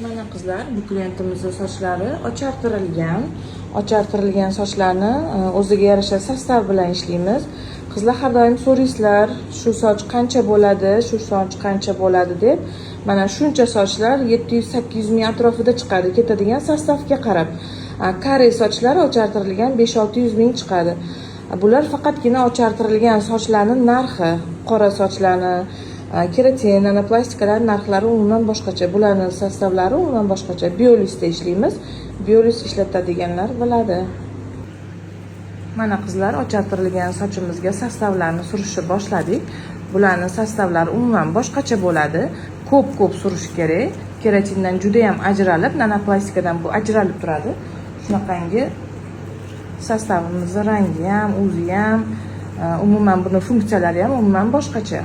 Mana qizlar, bu klientimizning sochlari ochartirilgan sochlarni o'ziga yarasha sostav bilan ishlaymiz. Qizlar har doim so'raysizlar, shu soch qancha bo'ladi, deb. Mana shuncha sochlar 700-800 ming atrofida chiqadi, ketadigan sostavga qarab. Kare sochlar ochartirilgan 500-600 ming chiqadi. Bular faqatgina ochartirilgan sochlarning narxi, qora sochlarni keratin, nanoplastikalar narxlari umuman boshqacha. Bularning sostavlari umuman boshqacha. Biolisda ishlaymiz. Biolis ishlatadiganlar biladi. Mana qizlar, ochartirilgan sochimizga sostavlarni surishni boshladik. Bularning sostavlari umuman boshqacha bo'ladi. Ko'p surish kerak. Keratindan juda ham ajralib, nanoplastikadan bu ajralib turadi. Shunaqangi sostavimizning rangi ham, o'zi ham, umuman buni funksiyalari ham umuman boshqacha.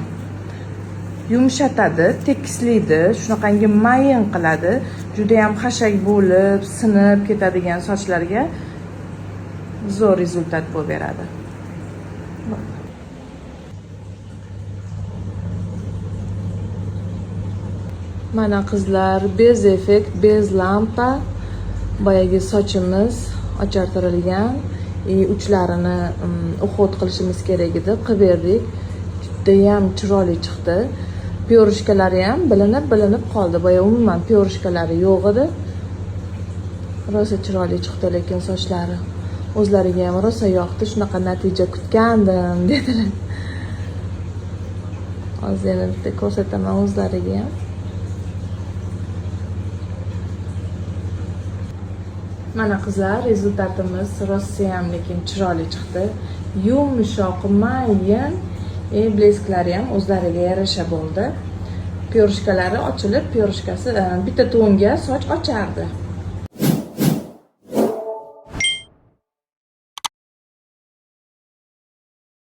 Yumshatadi, tekislaydi, shunaqangi mayin qiladi. Juda ham xashak bo'lib, sinib ketadigan sochlarga zo'r rezultat bo'lib beradi. Mana qizlar, bez effekt, bez lampa, boyagi sochimiz ochartirilgan, uchlarini uhod qilishimiz kerak edi, qilib berdik. Juda ham chiroyli chiqdi. Pyorishkalari ham bilinib qoldi. Boya umuman pyorishkalari yo'q edi. Rosa chiroyli chiqdi, lekin sochlari o'zlariga ham rosa yoqdi. Shunaqa natija kutgandim dedilar. Hozir yana bitta ko'rsataman o'zlariga ham. Mana qizlar, rezultatimiz rosa ham lekin chiroyli chiqdi. Yumshoq, mayin, blesklari ham o'zlariga yarasha bo'ldi. Pyorishkalari ochilib, pyorishkasi bitta tonga soch ochardi.